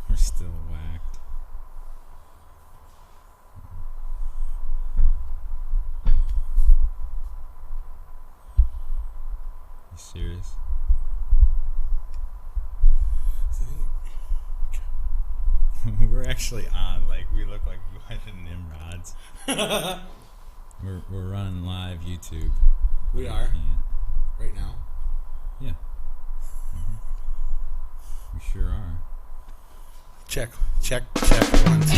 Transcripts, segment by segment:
We're still whacked. You serious? We're actually on. Like, we look like a bunch of Nimrods. We're running live YouTube. We are. Right now? Yeah. Mm-hmm. We sure are. Check. 1, 2.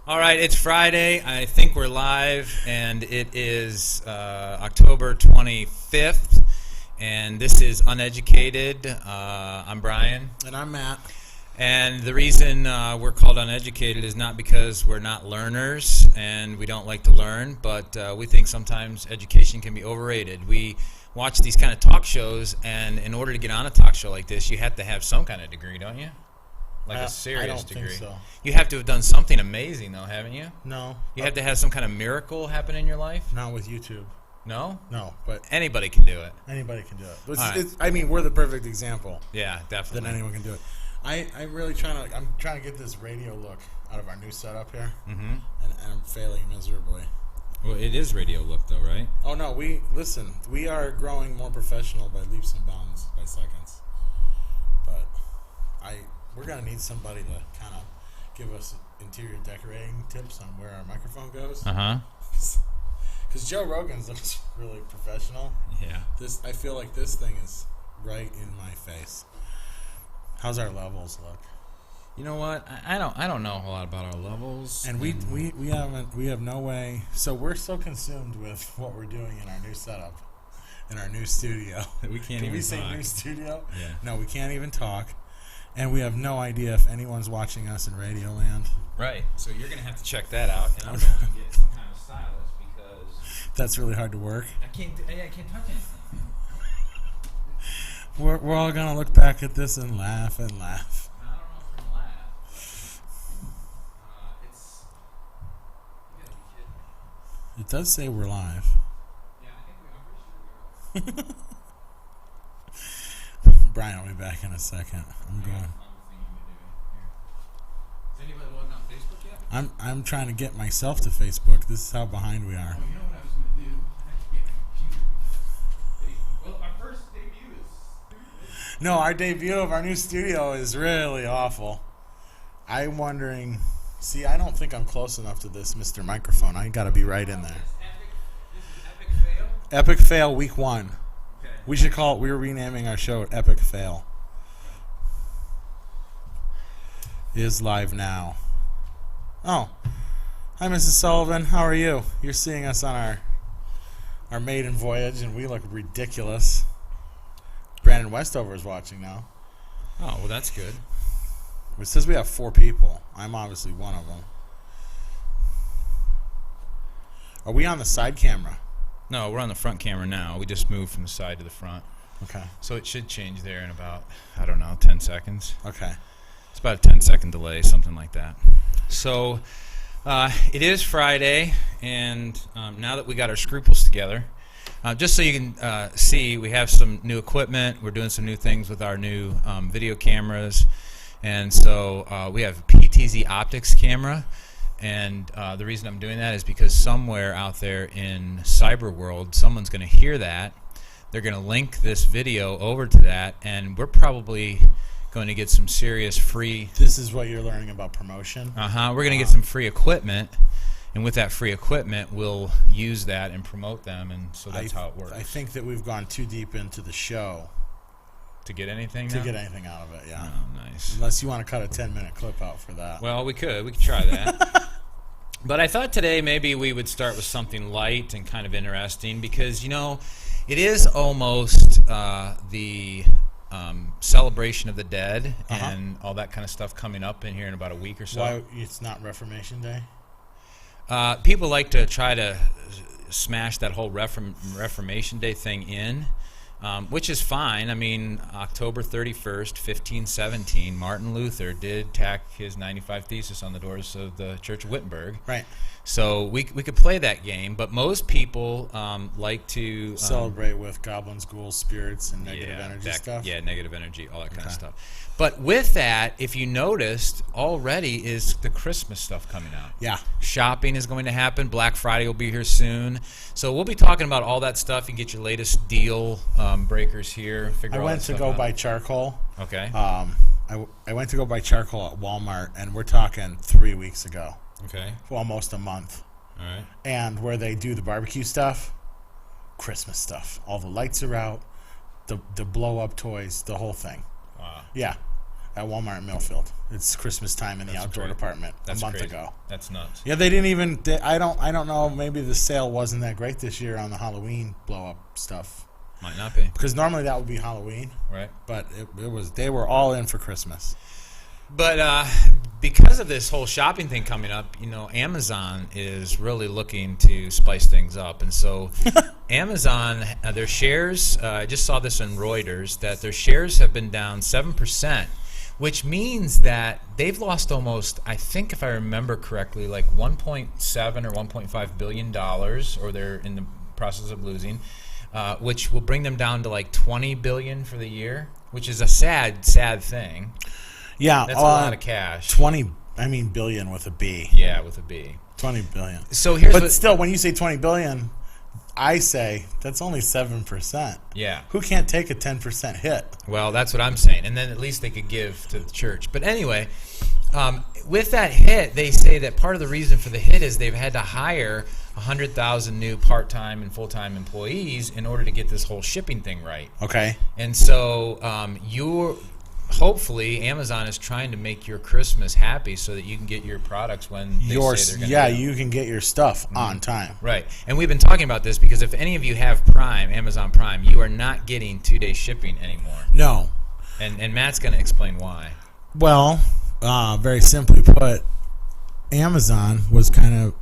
All right, it's Friday. I think we're live, and it is October 25th, and this is Uneducated. I'm Brian. And I'm Matt. And the reason we're called uneducated is not because we're not learners and we don't like to learn, but we think sometimes education can be overrated. We watch these kind of talk shows, and in order to get on a talk show like this, you have to have some kind of degree, don't you? Like a serious I don't degree. think so. You have to have done something amazing, though, haven't you? No. You have to have some kind of miracle happen in your life? Not with YouTube. No? No, but Anybody can do it. anybody can do it. Right. I mean, we're the perfect example Yeah, definitely. that anyone can do it. I'm trying to get this radio look out of our new setup here, Mm-hmm. and I'm failing miserably. Well, it is radio look, though, right? Oh no, we are growing more professional by leaps and bounds, by seconds. But we're gonna need somebody to kind of give us interior decorating tips on where our microphone goes. Uh-huh. Because Joe Rogan's looks really professional. Yeah. I feel like this thing is right in my face. How's our levels look? You know what? I don't know a lot about our levels. And we have no way. So we're so consumed with what we're doing in our new setup, in our new studio. We can't Can even we say talk. new studio? Yeah. No, we can't even talk. And we have no idea if anyone's watching us in Radioland. Right. So you're going to have to check that out. And I'm going to get some kind of stylus because That's really hard to work. I can't touch anything. We're all gonna look back at this and laugh and laugh. I don't know if we're going to laugh. But, it's... You got to be kidding me. It does say we're live. Yeah, I think I'm pretty sure Brian will be back in a second. I'm going. Is anybody logged on Facebook yet? I'm trying to get myself to Facebook. This is how behind we are. Oh, you know what I was going to do? I have to get my computer. Well, our first debut is... No, our debut of our new studio is really awful. I'm wondering. See, I don't think I'm close enough to this Mr. Microphone. I gotta be right in there. This is Epic Fail? Epic Fail Week 1. Okay. We should call it. We're renaming our show Epic Fail. It is live now. Oh, hi, Mrs. Sullivan. How are you? You're seeing us on our maiden voyage, and we look ridiculous. Brandon Westover is watching now. Oh, well, that's good. It says we have 4 people. I'm obviously one of them. Are we on the side camera? No, we're on the front camera now. We just moved from the side to the front. Okay. So it should change there in about, 10 seconds. Okay. It's about a 10-second delay, something like that. So it is Friday, and now that we got our scruples together, just so you can see, we have some new equipment. We're doing some new things with our new video cameras. And so we have a PTZ optics camera. And the reason I'm doing that is because somewhere out there in cyber world, someone's going to hear that. They're going to link this video over to that, and we're probably going to get some serious free... This is what you're learning about promotion? We're going to get some free equipment, and with that free equipment, we'll use that and promote them, and so that's how it works. I think that we've gone too deep into the show to get anything to now? get anything out of it, yeah. Oh, nice. Unless you want to cut a 10-minute clip out for that. Well, we could try that. But I thought today maybe we would start with something light and kind of interesting because, you know, it is almost the celebration of the dead and all that kind of stuff coming up in here in about a week or so. Why it's not Reformation Day? People like to try to smash that whole Reformation Day thing in. which is fine. I mean, October 31st, 1517, Martin Luther did tack his 95 Thesis on the doors of the Church of Wittenberg. Right. So we could play that game, but most people like to celebrate with goblins, ghouls, spirits, and negative energy stuff. Yeah, negative energy, all that kind of stuff. But with that, if you noticed, already is the Christmas stuff coming out. Yeah. Shopping is going to happen. Black Friday will be here soon. So we'll be talking about all that stuff. You can get your latest deal breakers here. I went to go buy charcoal. Okay. I went to go buy charcoal at Walmart, and we're talking 3 weeks ago. Okay. Almost a month. All right. And where they do the barbecue stuff, Christmas stuff. All the lights are out, the blow-up toys, the whole thing. Wow. Yeah, at Walmart in Millfield. It's Christmas time in the outdoor department That's a month crazy. ago. That's nuts. Yeah, they didn't even. I don't know. Maybe the sale wasn't that great this year on the Halloween blow-up stuff. Might not be. Because normally that would be Halloween. Right. But it was. They were all in for Christmas. But because of this whole shopping thing coming up, Amazon is really looking to spice things up. And so Amazon, their shares, I just saw this in Reuters, that their shares have been down 7%, which means that they've lost almost, I think if I remember correctly, like $1.7 or $1.5 billion, or they're in the process of losing, which will bring them down to like $20 billion for the year, which is a sad, sad thing. Yeah, that's a lot of cash. Billion with a B. Yeah, with a B. 20 billion. So here's but still, when you say 20 billion, I say that's only 7%. Yeah. Who can't take a 10% hit? Well, that's what I'm saying. And then at least they could give to the church. But anyway, with that hit, they say that part of the reason for the hit is they've had to hire 100,000 new part-time and full-time employees in order to get this whole shipping thing right. Okay. And so hopefully Amazon is trying to make your Christmas happy so that you can get your products when they say they're going to. Yeah, you can get your stuff on time. Right. And we've been talking about this because if any of you have Prime, Amazon Prime, you are not getting 2-day shipping anymore. No. And Matt's going to explain why. Well, very simply put, Amazon was kind of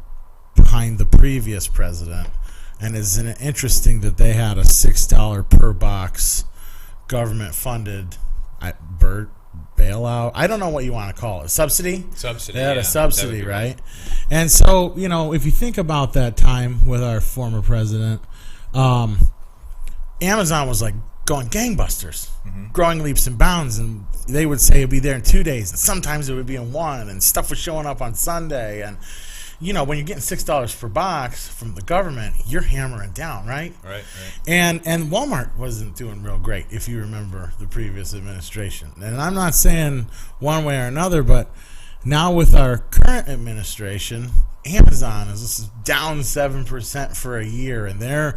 behind the previous president, and isn't it interesting that they had a $6 per box government-funded bird bailout? I don't know what you want to call it. Subsidy? Subsidy. They had a subsidy, right? And so, if you think about that time with our former president, Amazon was like going gangbusters, growing leaps and bounds, and they would say it'd be there in 2 days, and sometimes it would be in one, and stuff was showing up on Sunday, and when you're getting $6 per box from the government, you're hammering down, right? Right. And Walmart wasn't doing real great, if you remember the previous administration. And I'm not saying one way or another, but now with our current administration, Amazon is down 7% for a year, and they're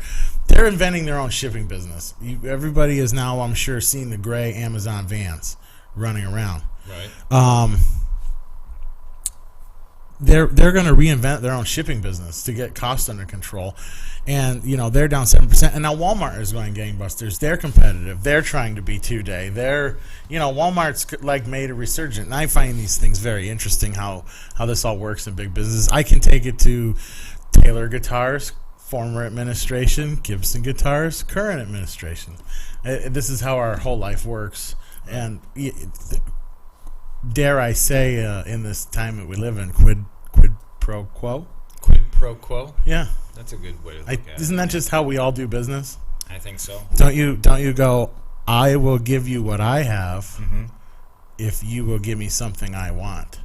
inventing their own shipping business. Everybody is now, I'm sure, seeing the gray Amazon vans running around. Right. They're going to reinvent their own shipping business to get costs under control, and they're down 7%. And now Walmart is going gangbusters. They're competitive. They're trying to be 2-day. Walmart's like made a resurgence. And I find these things very interesting how this all works in big business. I can take it to Taylor Guitars, former administration, Gibson Guitars, current administration. This is how our whole life works, and dare I say, in this time that we live in, quid pro quo? Quid pro quo? Yeah. That's a good way to look at it. Isn't that just how we all do business? I think so. Don't you go, I will give you what I have if you will give me something I want.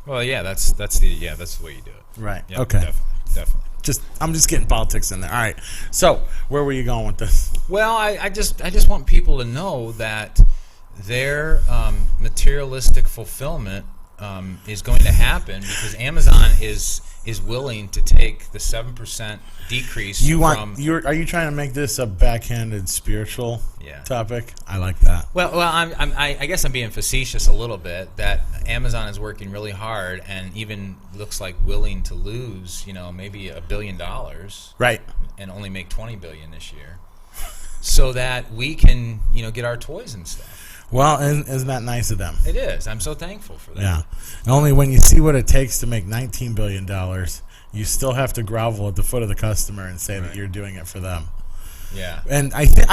Well, yeah, that's the way you do it. Right. Yep, Okay. Definitely. I'm just getting politics in there. All right. So, where were you going with this? Well, I just want people to know that their materialistic fulfillment is going to happen because Amazon is willing to take the 7% decrease. Are you trying to make this a backhanded spiritual topic? I like that. Well, I guess I'm being facetious a little bit. That Amazon is working really hard and even looks like willing to lose, maybe $1 billion, right, and only make $20 billion this year, so that we can, get our toys and stuff. Well, isn't that nice of them? It is. I'm so thankful for that. Yeah. Only when you see what it takes to make $19 billion, you still have to grovel at the foot of the customer and say that you're doing it for them. Yeah. And I think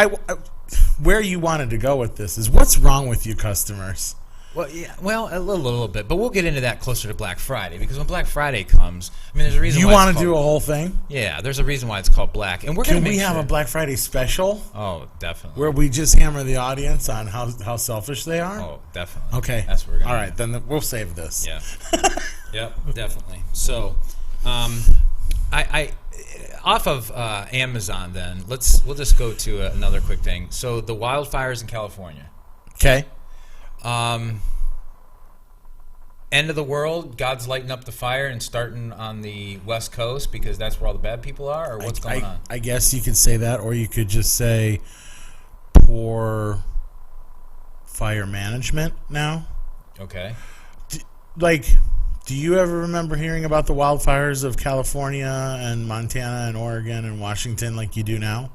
where you wanted to go with this is what's wrong with you customers? Well, yeah, a little bit, but we'll get into that closer to Black Friday, because when Black Friday comes, I mean, there's a reason. You want to do a whole thing? Yeah, there's a reason why it's called Black, and Can we have a Black Friday special? Oh, definitely. Where we just hammer the audience on how selfish they are? Oh, definitely. Okay, that's what we're gonna. All right, then we'll save this. Yeah. Yep, definitely. So, I off of Amazon, then we'll just go to another quick thing. So the wildfires in California. Okay. End of the world, God's lighting up the fire and starting on the West Coast because that's where all the bad people are, or what's going on? I guess you could say that, or you could just say poor fire management now. Okay. Do you ever remember hearing about the wildfires of California and Montana and Oregon and Washington like you do now?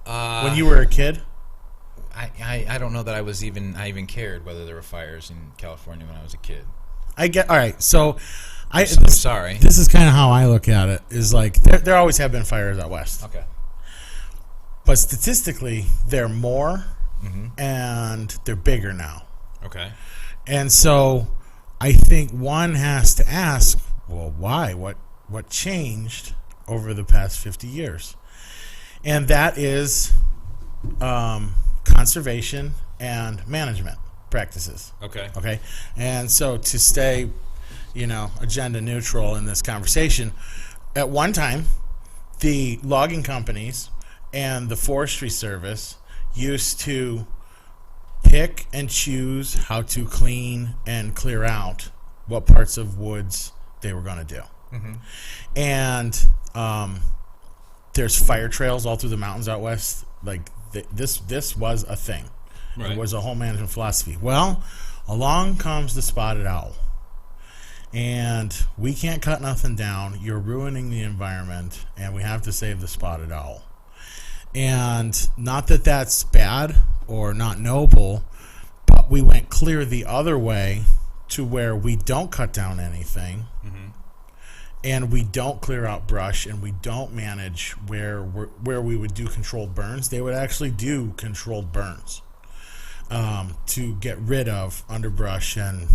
When you were a kid? I don't know that I even cared whether there were fires in California when I was a kid. All right. So I'm sorry. This is kind of how I look at it. Is like there always have been fires out west. Okay. But statistically, they're more and they're bigger now. Okay. And so I think one has to ask, well, why? What changed over the past 50 years? And that is conservation and management practices. Okay. And so to stay, agenda neutral in this conversation, at one time, the logging companies and the Forestry Service used to pick and choose how to clean and clear out what parts of woods they were going to do. And there's fire trails all through the mountains out west. Like this was a thing. Right. It was a whole management philosophy. Well, along comes the spotted owl. And we can't cut nothing down. You're ruining the environment, and we have to save the spotted owl. And not that that's bad or not noble, but we went clear the other way to where we don't cut down anything, and we don't clear out brush, and we don't manage where we would do controlled burns. They would actually do controlled burns to get rid of underbrush and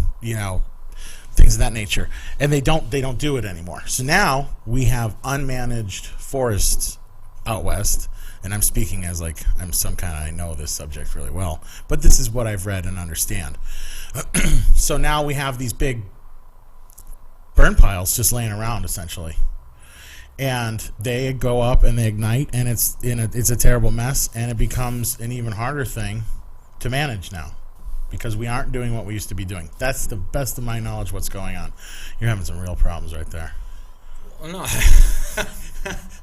things of that nature, and they don't do it anymore. So now we have unmanaged forests out west. And I'm speaking as like I'm some kind of, I know this subject really well, but this is what I've read and understand. So now we have these big burn piles just laying around essentially, and they go up and they ignite, and it's a terrible mess, and it becomes an even harder thing to manage now because we aren't doing what we used to be doing. That's the best of my knowledge what's going on. You're having some real problems right there. Well, no.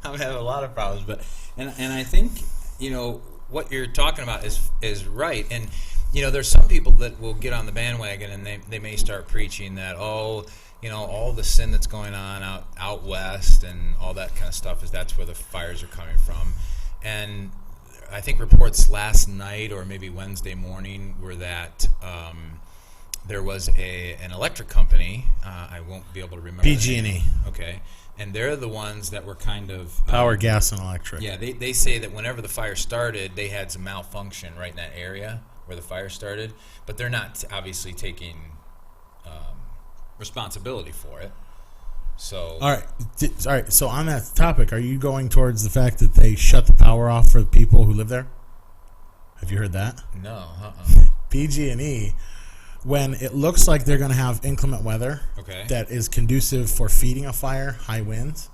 I'm having a lot of problems, but and I think what you're talking about is right, and there's some people that will get on the bandwagon and they may start preaching that all the sin that's going on out west and all that kind of stuff that's where the fires are coming from, and I think reports last night or maybe Wednesday morning were that there was an electric company. I won't be able to remember. PG&E. Okay. And they're the ones that were kind of... Power, gas, and electric. Yeah, they say that whenever the fire started, they had some malfunction right in that area where the fire started. But they're not obviously taking responsibility for it. So... All right. So on that topic, are you going towards the fact that they shut the power off for the people who live there? Have you heard that? No. PG&E... When it looks like they're going to have inclement weather that is conducive for feeding a fire, high winds,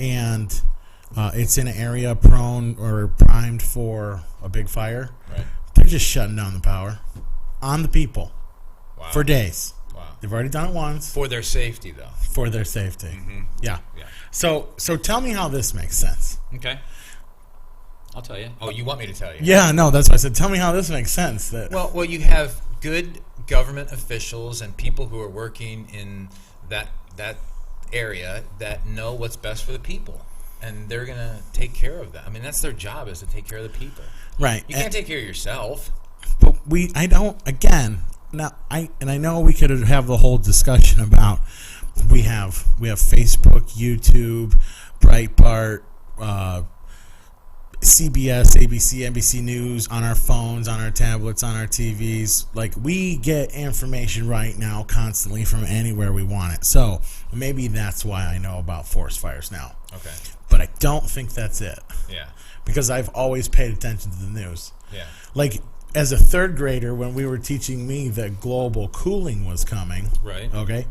and it's in an area prone or primed for a big fire, they're just shutting down the power on the people for days. Wow. They've already done it once. For their safety, though. For their safety. Yeah. So tell me how this makes sense. Okay. I'll tell you. Oh, you want me to tell you? Yeah, no, that's why I said tell me how this makes sense. Well, you have good government officials and people who are working in that area that know what's best for the people, and they're going to take care of that. I mean, that's their job, is to take care of the people. Right. You can't take care of yourself. But I know we could have the whole discussion about we have Facebook, YouTube, Breitbart, CBS, ABC, NBC News on our phones, on our tablets, on our TVs. Like, we get information right now constantly from anywhere we want it. So maybe that's why I know about forest fires now. Okay. But I don't think that's it. Yeah. Because I've always paid attention to the news. Yeah. Like, as a third grader, when we were teaching me that global cooling was coming, Right. okay,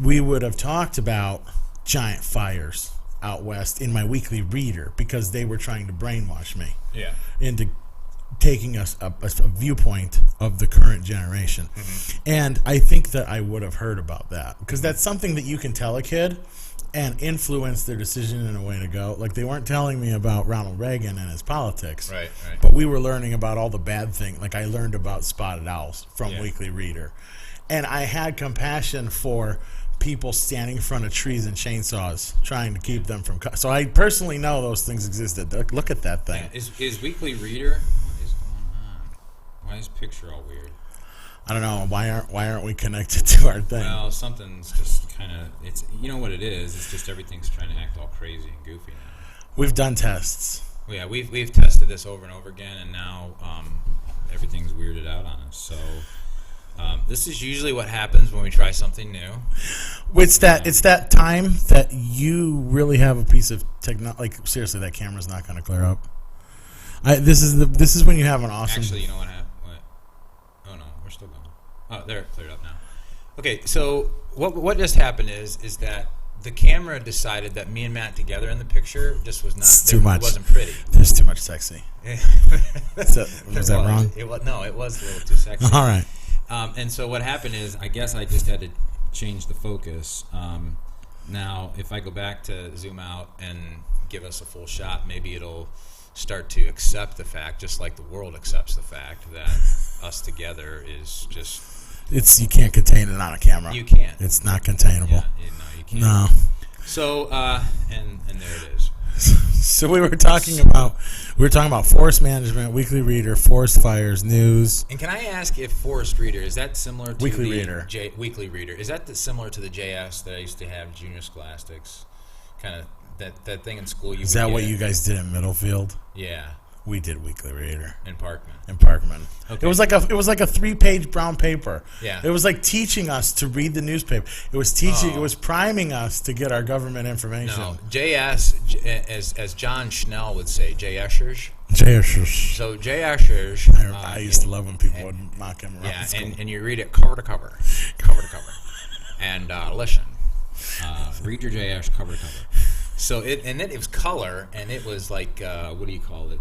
we would have talked about giant fires out west in my weekly reader because they were trying to brainwash me into taking us a viewpoint of the current generation. Mm-hmm. And I think that I would have heard about that because that's something that you can tell a kid and influence their decision in a way to go. Like, they weren't telling me about Ronald Reagan and his politics, Right. but we were learning about all the bad things. Like, I learned about spotted owls from weekly reader, and I had compassion for people standing in front of trees and chainsaws trying to keep them from so I personally know those things existed. Look at that thing. Yeah. Is Weekly Reader, what is going on? Why is picture all weird? I don't know. Why aren't we connected to our thing? Well, something's just kind of, it's, you know what it is, it's just everything's trying to act all crazy and goofy now. We've done tests. Well, yeah, we've tested this over and over again, and now everything's weirded out on us. So this is usually what happens when we try something new. It's that time that you really have a piece of technology. Like, seriously, that camera's not going to clear up. This is when you have an awesome. Actually, you know what happened? Oh no, we're still going. Oh, there, it cleared up now. Okay, so what just happened is that the camera decided that me and Matt together in the picture just was not. Too much. It wasn't pretty. There's too much sexy. Was that wrong? No, it was a little too sexy. All right. And so what happened is, I guess I just had to change the focus. Now, if I go back to zoom out and give us a full shot, maybe it'll start to accept the fact, just like the world accepts the fact, that us together is just... You can't contain it on a camera. You can't. It's not containable. Yeah, you can't. No. So, and there it is. So we were talking about forest management, weekly reader, forest fires, news. And can I ask if forest reader, is that similar to weekly the reader? Weekly reader, is that similar to the JS that I used to have, junior scholastics, kind of that thing in school? Is that what you guys did in Middlefield? Yeah. We did weekly reader In Parkman. Okay. It was like a 3-page brown paper. Yeah. It was like teaching us to read the newspaper. It was It was priming us to get our government information. No, JS, as John Schnell would say, J. Eschers. So J. Eschers. I used to love when people would mock him around. Yeah, and you read it cover to cover, and listen. Read your J. Esch cover to cover. So then it was color, and it was like what do you call it?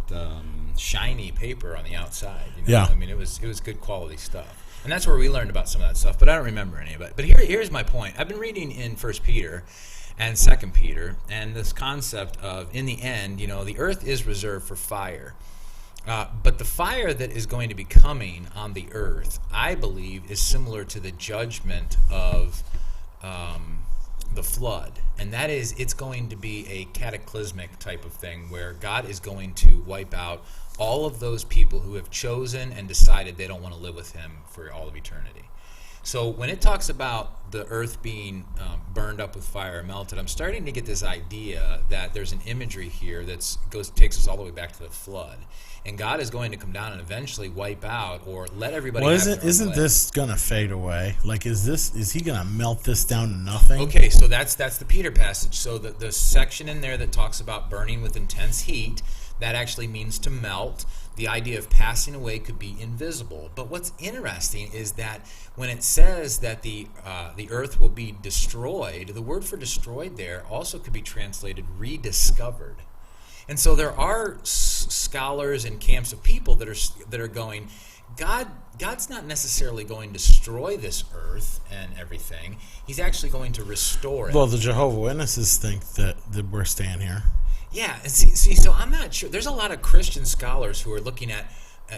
Shiny paper on the outside. You know? Yeah. I mean, it was good quality stuff, and that's where we learned about some of that stuff. But I don't remember any of it. But here's my point. I've been reading in 1 Peter and 2 Peter, and this concept of, in the end, the earth is reserved for fire. But the fire that is going to be coming on the earth, I believe, is similar to the judgment of the flood. And that is, it's going to be a cataclysmic type of thing where God is going to wipe out all of those people who have chosen and decided they don't want to live with him for all of eternity. So when it talks about the earth being burned up with fire or melted, I'm starting to get this idea that there's an imagery here that takes us all the way back to the flood. And God is going to come down and eventually wipe out or let everybody have their own isn't way. this gonna fade away? Like, is he gonna melt this down to nothing? Okay, so that's the Peter passage. So the section in there that talks about burning with intense heat, that actually means to melt. The idea of passing away could be invisible. But what's interesting is that when it says that the earth will be destroyed, the word for destroyed there also could be translated rediscovered. And so there are scholars and camps of people that are going, God's not necessarily going to destroy this earth and everything. He's actually going to restore it. Well, the Jehovah's Witnesses think that we're staying here. Yeah, and see, so I'm not sure. There's a lot of Christian scholars who are looking at,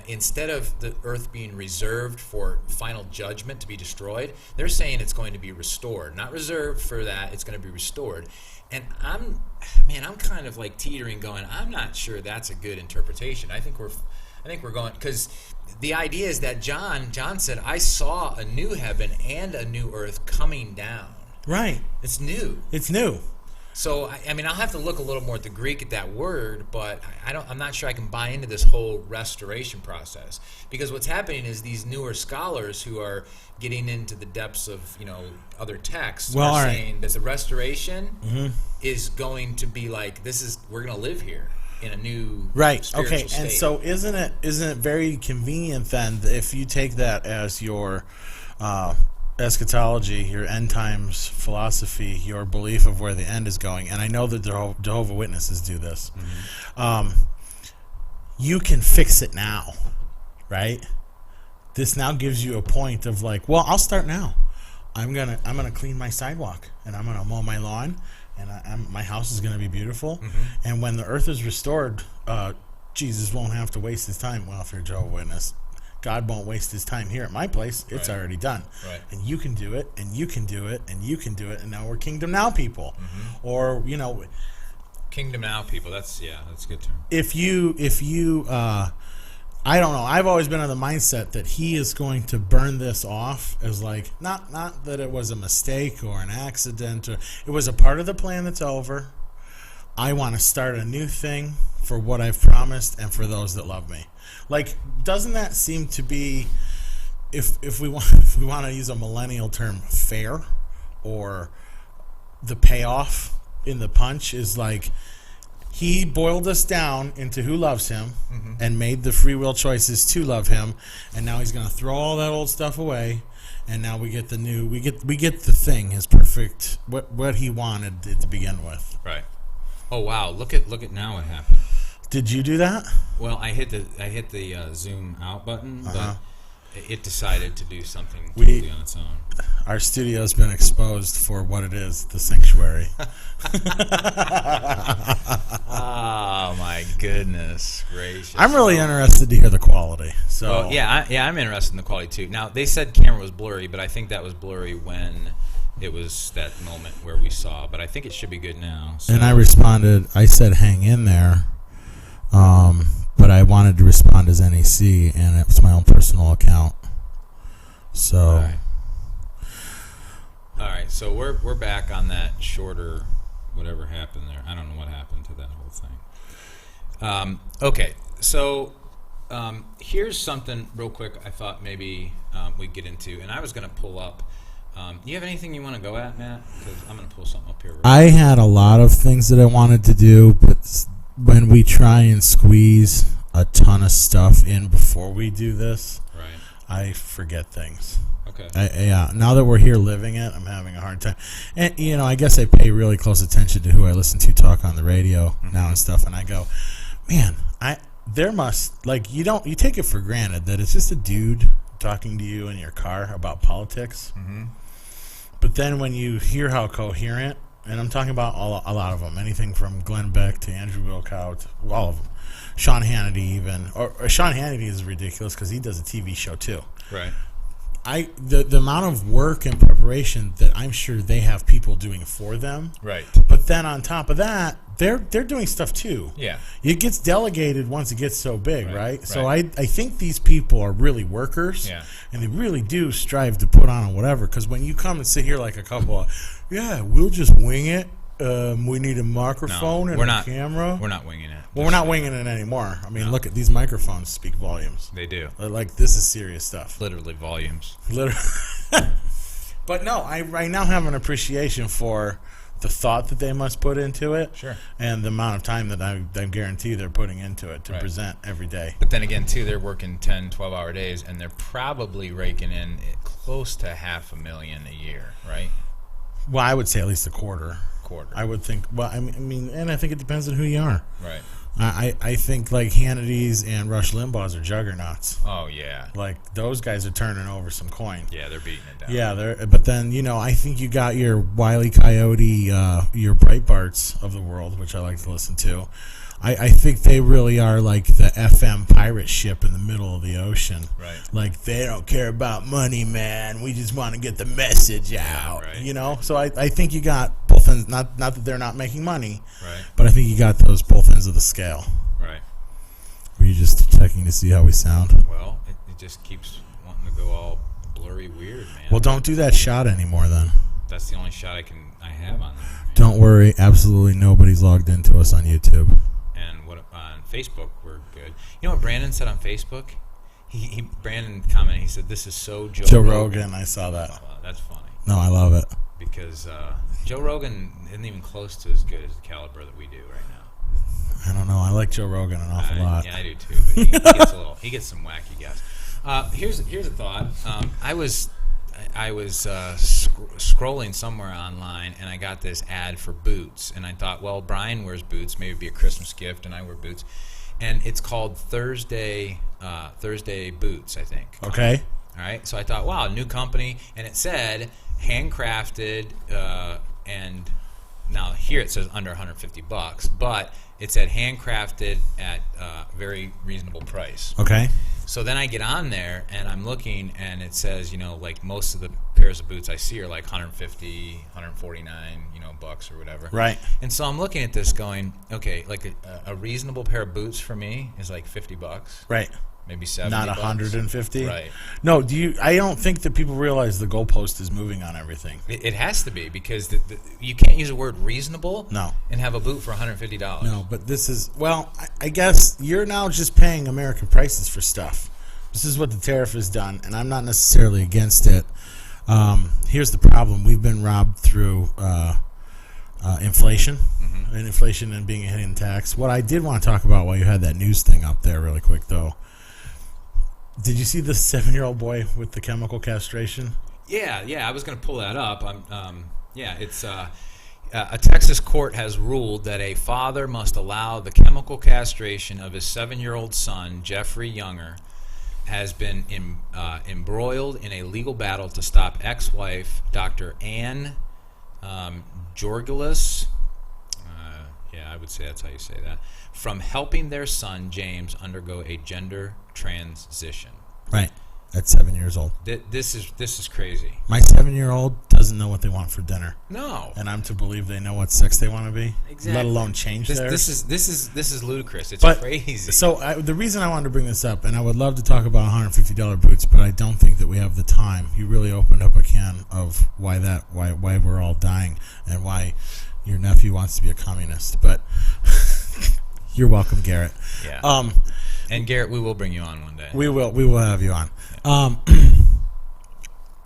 instead of the earth being reserved for final judgment to be destroyed, they're saying it's going to be restored. Not reserved for that, it's going to be restored. And I'm kind of like teetering going, I'm not sure that's a good interpretation. I think we're going, because the idea is that John said, I saw a new heaven and a new earth coming down. Right. It's new. It's new. So I mean, I'll have to look a little more at the Greek at that word, but I'm not sure I can buy into this whole restoration process, because what's happening is these newer scholars who are getting into the depths of other texts are saying that the restoration is going to be like we're going to live here in a new spiritual state. And so isn't it very convenient then if you take that as your eschatology, your end times philosophy, your belief of where the end is going, and I know that Jehovah's Witnesses do this, you can fix it now, right? This now gives you a point of like, well, I'll start now. I'm gonna clean my sidewalk, and I'm gonna mow my lawn, and my house is gonna be beautiful. And when the earth is restored, Jesus won't have to waste his time. Well, if you're a Jehovah's Witness, God won't waste his time here at my place. It's already done. Right. And you can do it, and you can do it, and you can do it, and now we're Kingdom Now people. Or, Kingdom Now people. That's a good term. If you I don't know. I've always been of the mindset that he is going to burn this off as like, not that it was a mistake or an accident. Or it was a part of the plan that's over. I want to start a new thing for what I've promised and for those that love me. Like, doesn't that seem to be, if we want to use a millennial term, fair, or the payoff in the punch is like, he boiled us down into who loves him and made the free will choices to love him, and now he's going to throw all that old stuff away, and now we get the new, we get the thing, his perfect, what he wanted it to begin with. Right. Oh wow! Look at now what happened. Did you do that? Well, I hit the zoom out button, but it decided to do something on its own. Our studio's been exposed for what it is, the sanctuary. Oh my goodness gracious! I'm really interested to hear the quality. So well, I'm interested in the quality too. Now they said camera was blurry, but I think that was blurry when it was that moment where we saw. But I think it should be good now. So. And I responded. I said, "Hang in there," but I wanted to respond as NEC, and it was my own personal account. So. All right, so we're back on that shorter, whatever happened there. I don't know what happened to that whole thing. Okay, so here's something real quick I thought maybe we'd get into, and I was going to pull up. Do you have anything you want to go at, Matt? Because I'm going to pull something up here. I had a lot of things that I wanted to do, but when we try and squeeze a ton of stuff in before we do this, I forget things. Okay. Now that we're here living it, I'm having a hard time. And, I guess I pay really close attention to who I listen to talk on the radio now and stuff, and I go, man, there must, like, you take it for granted that it's just a dude talking to you in your car about politics. But then when you hear how coherent, and I'm talking about a lot of them, anything from Glenn Beck to Andrew Wilkow to all of them, Sean Hannity even, or Sean Hannity is ridiculous because he does a TV show too. Right. The amount of work and preparation that I'm sure they have people doing for them. Right. But then on top of that, they're doing stuff too. Yeah. It gets delegated once it gets so big, right? So I think these people are really workers. Yeah. And they really do strive to put on whatever. Because when you come and sit here like a couple of, we'll just wing it. We need a microphone and a camera. We're not winging it. Well, we're not winging it anymore. I mean, look at these microphones speak volumes. They do. Like, this is serious stuff. Literally volumes. Literally. But no, I now have an appreciation for the thought that they must put into it. Sure. And the amount of time that I guarantee they're putting into it to present every day. But then again, too, they're working 10, 12-hour days, and they're probably raking in close to $500,000 a year, right? Well, I would say at least a quarter. I would think. Well, I mean, and I think it depends on who you are. Right. I think like Hannity's and Rush Limbaugh's are juggernauts. Oh yeah. Like those guys are turning over some coin. Yeah, they're beating it down. Yeah, but then I think you got your Wile E. Coyote, your Breitbarts of the world, which I like to listen to. I think they really are like the FM pirate ship in the middle of the ocean. Right. Like they don't care about money, man. We just want to get the message out. Right. So I think you got both ends. Not that they're not making money. Right. But I think you got those both ends of the scale. Right. Were you just checking to see how we sound? Well, it just keeps wanting to go all blurry weird, man. Well, don't do that shot anymore then. that's the only shot I have on there. Don't worry, absolutely nobody's logged into us on YouTube. And what on Facebook we're good. You know what Brandon said on Facebook? Brandon commented. He said, "This is so Joe Rogan." I saw that. Oh, that's funny. No, I love it. Because Joe Rogan isn't even close to as good as the caliber that we do right now. I don't know. I like Joe Rogan an awful lot. Yeah, I do too. But he gets some wacky guys. Here's a thought. I was scrolling somewhere online, and I got this ad for boots, and I thought, well, Brian wears boots, maybe it'd be a Christmas gift, and I wear boots, and it's called Thursday Boots, I think. Okay. All right. So I thought, wow, new company, and it said handcrafted, and now here it says under $150, but it said handcrafted at very reasonable price. Okay. So then I get on there and I'm looking, and it says, like most of the pairs of boots I see are like 150, 149, bucks or whatever. Right. And so I'm looking at this going, okay, like a reasonable pair of boots for me is like $50. Right. Maybe 70. Not 150. Right. No, I don't think that people realize the goalpost is moving on everything. It has to be, because you can't use the word reasonable and have a boot for $150. No, but this is, well, I guess you're now just paying American prices for stuff. This is what the tariff has done, and I'm not necessarily against it. Here's the problem. We've been robbed through inflation, and inflation and being a hidden tax. What I did want to talk about while you had that news thing up there really quick, though, did you see the 7-year-old boy with the chemical castration? Yeah, I was going to pull that up. It's a Texas court has ruled that a father must allow the chemical castration of his 7-year-old son, Jeffrey Younger, has been embroiled in a legal battle to stop ex-wife Dr. Ann Jorgelis, I would say that's how you say that, from helping their son James undergo a gender transition. Right. At 7 years old. This is crazy. My 7-year-old doesn't know what they want for dinner. No. And I'm to believe they know what sex they want to be. Exactly. Let alone change theirs. This is ludicrous. It's crazy. So the reason I wanted to bring this up, and I would love to talk about $150 boots, but I don't think that we have the time. You really opened up a can of why we're all dying, and why your nephew wants to be a communist. But you're welcome, Garrett. Yeah. And Garrett, we will bring you on one day. We will have you on.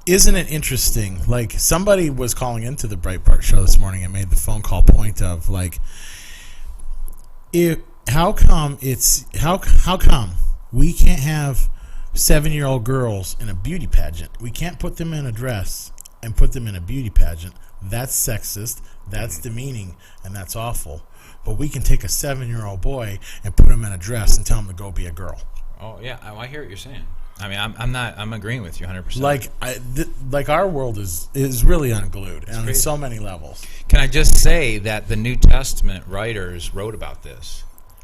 Isn't it interesting? Like, somebody was calling into the Breitbart show this morning and made the phone call point of, like, how come we can't have 7-year-old girls in a beauty pageant? We can't put them in a dress and put them in a beauty pageant. That's sexist, that's demeaning, and that's awful. But we can take a 7-year-old boy and put him in a dress and tell him to go be a girl. Oh yeah, I hear what you're saying. I mean, I'm agreeing with you 100%. Like our world is really unglued on so many levels. Can I just say that the New Testament writers wrote about this?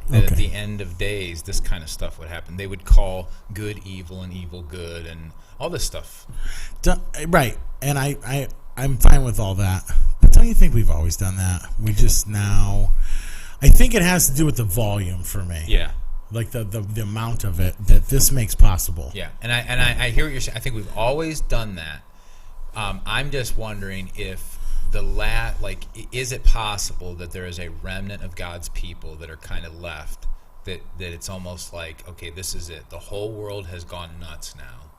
That at the end of days, this kind of stuff would happen. They would call good evil and evil good, and all this stuff. Right, and I'm fine with all that. But don't you think we've always done that? We just now. I think it has to do with the volume for me. Yeah. Like the amount of it that this makes possible. Yeah, and I hear what you're saying. I think we've always done that. I'm just wondering if is it possible that there is a remnant of God's people that are kind of left, that it's almost like, okay, this is it. The whole world has gone nuts now.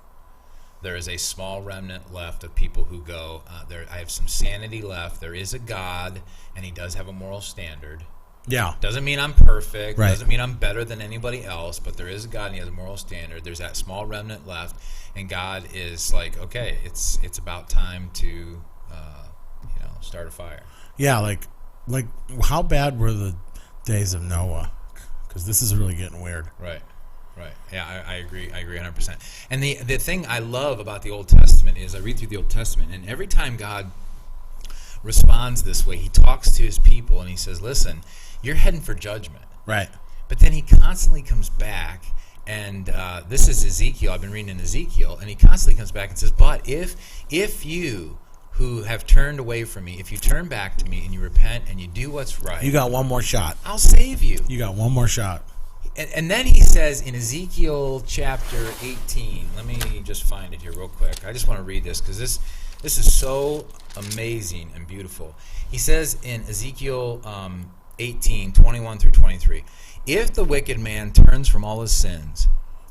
There is a small remnant left of people who go, I have some sanity left. There is a God, and he does have a moral standard. Yeah. Doesn't mean I'm perfect. Right. Doesn't mean I'm better than anybody else, but there is a God and he has a moral standard. There's that small remnant left, and God is like, okay, it's about time to start a fire. Yeah, like how bad were the days of Noah? Because this is really getting weird. Right. Yeah, I agree 100%. And the thing I love about the Old Testament is I read through the Old Testament, and every time God responds this way, he talks to his people and he says, listen, you're heading for judgment. Right. But then he constantly comes back, and this is Ezekiel. I've been reading in Ezekiel, and he constantly comes back and says, but if you who have turned away from me, if you turn back to me and you repent and you do what's right, you got one more shot. I'll save you. You got one more shot. And then he says in Ezekiel chapter 18, let me just find it here real quick. I just want to read this because This is so amazing and beautiful. He says in Ezekiel 18:21 through 23, if the wicked man turns from all his sins,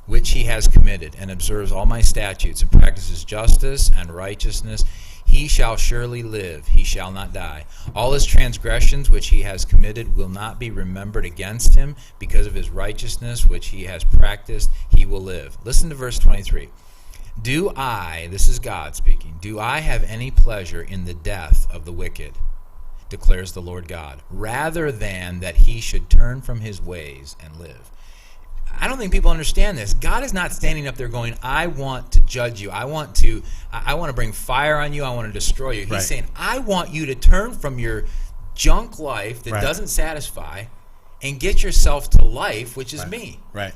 which he has committed, and observes all my statutes, and practices justice and righteousness, he shall surely live, he shall not die. All his transgressions which he has committed will not be remembered against him. Because of his righteousness which he has practiced, he will live. Listen to verse 23. Do I, this is God speaking, do I have any pleasure in the death of the wicked, declares the Lord God, rather than that he should turn from his ways and live? I don't think people understand this. God is not standing up there going, I want to judge you. I want to bring fire on you. I want to destroy you. He's saying, I want you to turn from your junk life that doesn't satisfy and get yourself to life, which is me. Right.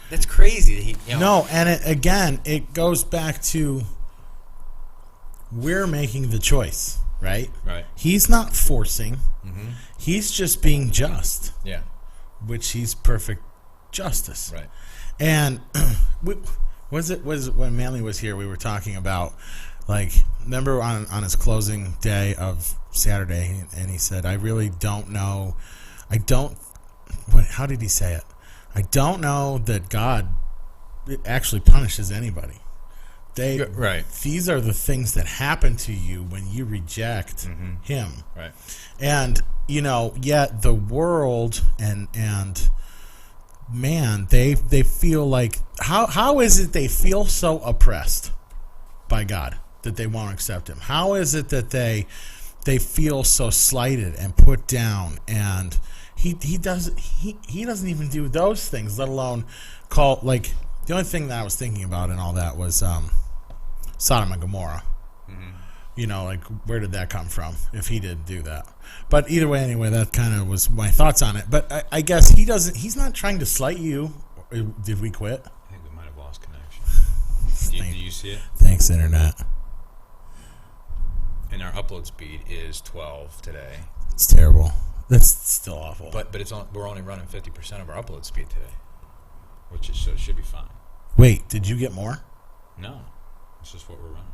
That's crazy. No, and it goes back to we're making the choice, right? Right. He's not forcing. Mm-hmm. He's just being just. Yeah. Which he's perfect justice. Right. And was it when Manley was here, we were talking about, like, remember on his closing day of Saturday, and he said, I really don't know, how did he say it? I don't know that God actually punishes anybody. These are the things that happen to you when you reject him. Right. And, yet the world and man, they feel like, how is it they feel so oppressed by God that they won't accept him? How is it that they feel so slighted and put down, and he doesn't even do those things, let alone call, like, the only thing that I was thinking about and all that was Sodom and Gomorrah. Like, where did that come from if he did do that? But either way, anyway, that kind of was my thoughts on it. But I guess he's not trying to slight you. Did we quit? I think we might have lost connection. Do you see it? Thanks, Internet. And our upload speed is 12 today. It's terrible. That's still awful. But we're only running 50% of our upload speed today, so it should be fine. Wait, did you get more? No. It's just what we're running.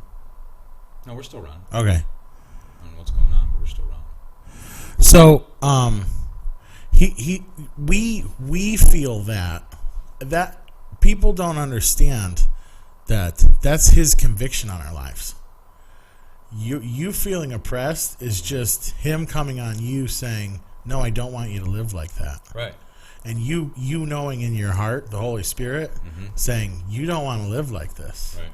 No, we're still running. Okay. I don't know what's going on, but we're still running. So, we feel that people don't understand that's his conviction on our lives. You feeling oppressed is just him coming on you saying, no, I don't want you to live like that. Right. And you knowing in your heart, the Holy Spirit, saying, you don't want to live like this. Right.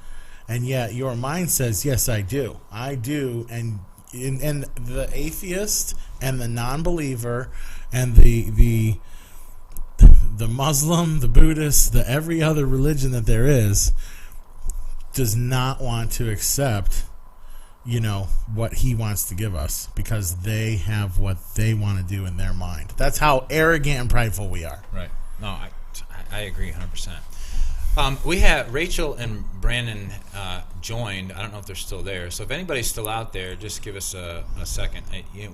And yet your mind says, yes, I do. I do. And the atheist and the non-believer and the Muslim, the Buddhist, the every other religion that there is does not want to accept, what he wants to give us, because they have what they want to do in their mind. That's how arrogant and prideful we are. Right. No, I agree 100%. We have Rachel and Brandon joined. I don't know if they're still there. So if anybody's still out there, just give us a second.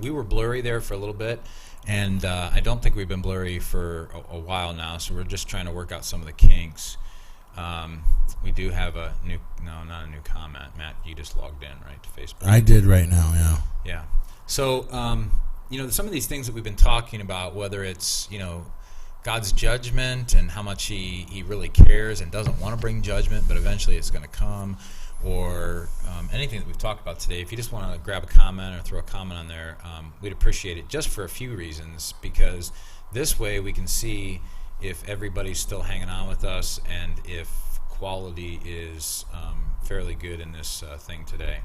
We were blurry there for a little bit, and I don't think we've been blurry for a while now. So we're just trying to work out some of the kinks. We do have not a new comment. Matt, you just logged in, right, to Facebook? I did right now, yeah. Yeah. So, some of these things that we've been talking about, whether it's, God's judgment and how much he really cares and doesn't want to bring judgment, but eventually it's going to come, or anything that we've talked about today, if you just want to grab a comment or throw a comment on there, we'd appreciate it, just for a few reasons, because this way we can see if everybody's still hanging on with us and if quality is fairly good in this thing today,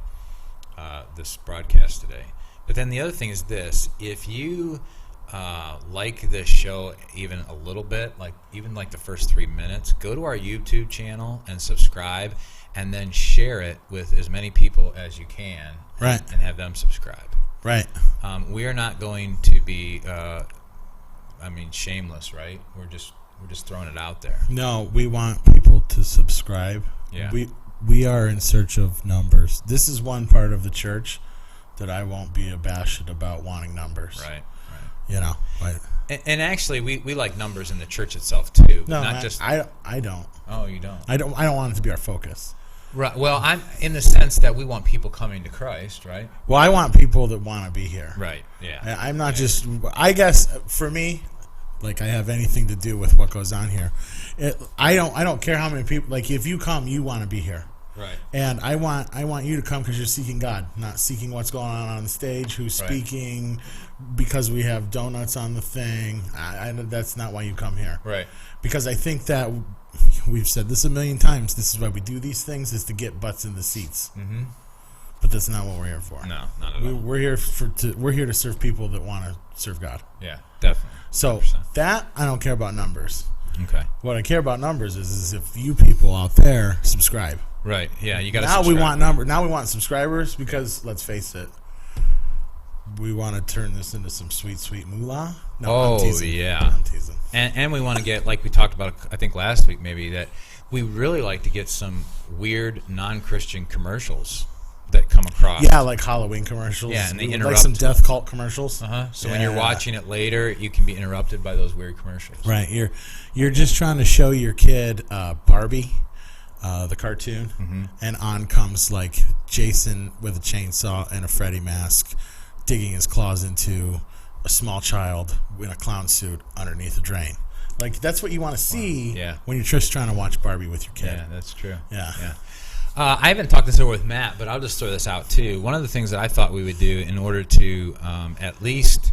this broadcast today. But then the other thing is this: if you like this show even a little bit, even the first 3 minutes, go to our YouTube channel and subscribe, and then share it with as many people as you can, right, and have them subscribe. Right. We are not going to be, shameless, right? We're just throwing it out there. No, we want people to subscribe. Yeah. We are in search of numbers. This is one part of the church that I won't be abashed about wanting numbers. Right. Right. And actually, we like numbers in the church itself too. No, not just. I don't. Oh, you don't. I don't want it to be our focus. Right. Well, I'm in the sense that we want people coming to Christ, right? Well, I want people that want to be here. Right. Yeah. I'm not just. I guess for me, like I have anything to do with what goes on here. I don't care how many people. Like if you come, you want to be here. Right. And I want you to come because you're seeking God, not seeking what's going on the stage, who's speaking, because we have donuts on the thing. That's not why you come here. Right. Because I think that we've said this a million times. This is why we do these things, is to get butts in the seats. Mm-hmm. But that's not what we're here for. No, not at all. We're here we're here to serve people that want to serve God. Yeah, definitely. So 100%. that I don't care about numbers. Okay. What I care about numbers is if you people out there subscribe. Right. Yeah, you got to. Now we want Now we want subscribers because let's face it, we want to turn this into some sweet moolah. No, I'm teasing. Yeah. I'm teasing. And we want to get, like we talked about, I think last week maybe, that we really like to get some weird non-Christian commercials that come across. Yeah, like Halloween commercials. Yeah, and they like interrupt. some death cult commercials. So when you're watching it later, you can be interrupted by those weird commercials. Right. You're just trying to show your kid Barbie, the cartoon, and on comes like Jason with a chainsaw and a Freddy mask, digging his claws into a small child in a clown suit underneath a drain. Like that's what you want to see when you're just trying to watch Barbie with your kid. Yeah, that's true. Yeah. I haven't talked this over with Matt, but I'll just throw this out too. One of the things that I thought we would do in order to at least,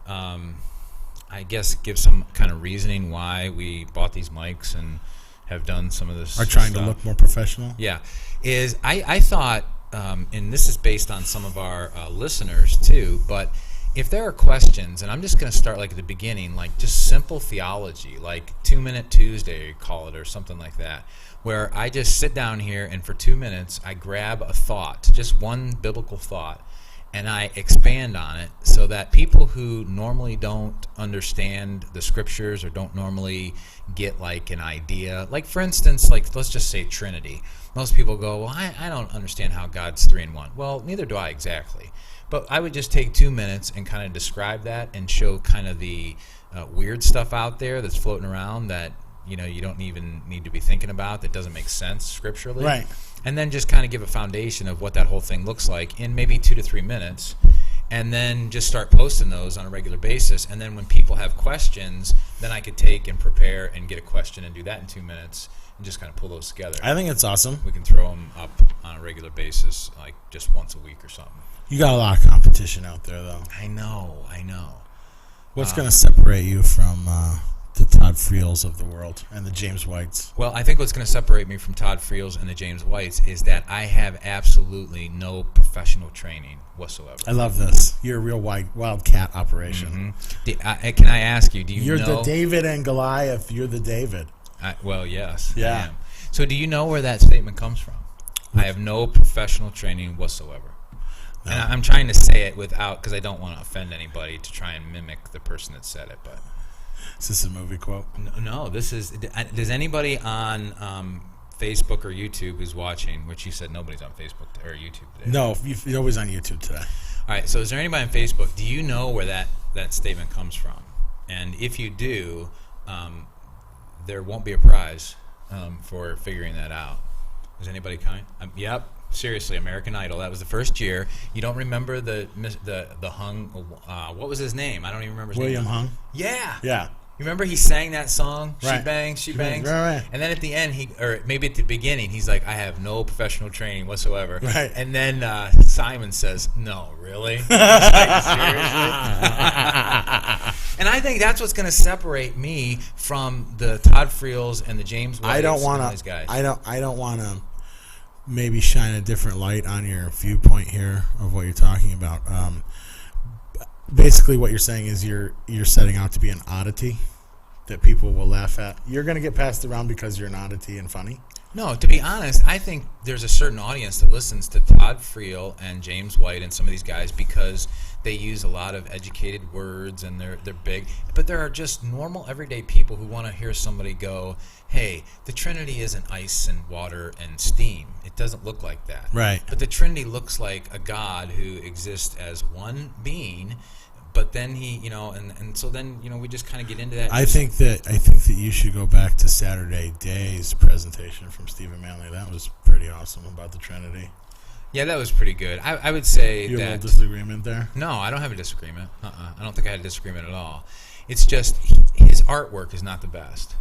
I guess, give some kind of reasoning why we bought these mics and have done some of this. Are trying to look more professional. Yeah, is I thought, and this is based on some of our listeners too, but if there are questions, and I'm just going to start like at the beginning, like just simple theology, like 2 Minute Tuesday, call it, or something like that, where I just sit down here and for 2 minutes I grab a thought, just one biblical thought, and I expand on it so that people who normally don't understand the scriptures or don't normally get like an idea, like for instance, like let's just say Trinity. Most people go, well, I don't understand how God's 3 in 1. Well, neither do I exactly. But I would just take 2 minutes and kind of describe that and show kind of the weird stuff out there that's floating around that you don't even need to be thinking about, that doesn't make sense scripturally. Right. And then just kind of give a foundation of what that whole thing looks like in maybe 2 to 3 minutes. And then just start posting those on a regular basis. And then when people have questions, then I could take and prepare and get a question and do that in 2 minutes and just kind of pull those together. I think it's awesome. We can throw them up on a regular basis, like just once a week or something. You got a lot of competition out there, though. I know. What's going to separate you from the Todd Friels of the world and the James Whites? Well, I think what's going to separate me from Todd Friels and the James Whites is that I have absolutely no professional training whatsoever. I love this. You're a real wildcat operation. Mm-hmm. Can I ask you, do you know? You're the David and Goliath. You're the David. Well, yes. Yeah. I am. So do you know where that statement comes from? I have no professional training whatsoever. No. And I'm trying to say it without, because I don't want to offend anybody to try and mimic the person that said it. But is this a movie quote? No, this is. Does anybody on Facebook or YouTube who's watching, which you said nobody's on Facebook or YouTube today? No, nobody's on YouTube today. All right, so is there anybody on Facebook? Do you know where that statement comes from? And if you do, there won't be a prize for figuring that out. Is anybody kind? Yep. Seriously, American Idol. That was the first year. You don't remember the Hung? What was his name? I don't even remember his William name. Hung. Yeah. Yeah. You remember he sang that song? Right. She bangs, she bangs. Right. And then at the end, or maybe at the beginning, he's like, "I have no professional training whatsoever." Right. And then Simon says, "No, really?" He's like, seriously? And I think that's what's going to separate me from the Todd Friels and the James Whites. I don't want to. I don't want to. Maybe shine a different light on your viewpoint here of what you're talking about. Basically, what you're saying is you're setting out to be an oddity that people will laugh at. You're going to get passed around because you're an oddity and funny. No, to be honest, I think there's a certain audience that listens to Todd Friel and James White and some of these guys because they use a lot of educated words and they're big. But there are just normal, everyday people who want to hear somebody go, "Hey, the Trinity isn't ice and water and steam. It doesn't look like that." Right. But the Trinity looks like a God who exists as one being. But then he, and so then, we just kind of get into that. I think that you should go back to Saturday Day's presentation from Stephen Manley. That was pretty pretty awesome about the Trinity. Yeah, that was pretty good. I would say You have a that... little disagreement there? No, I don't have a disagreement. I don't think I had a disagreement at all. It's just his artwork is not the best.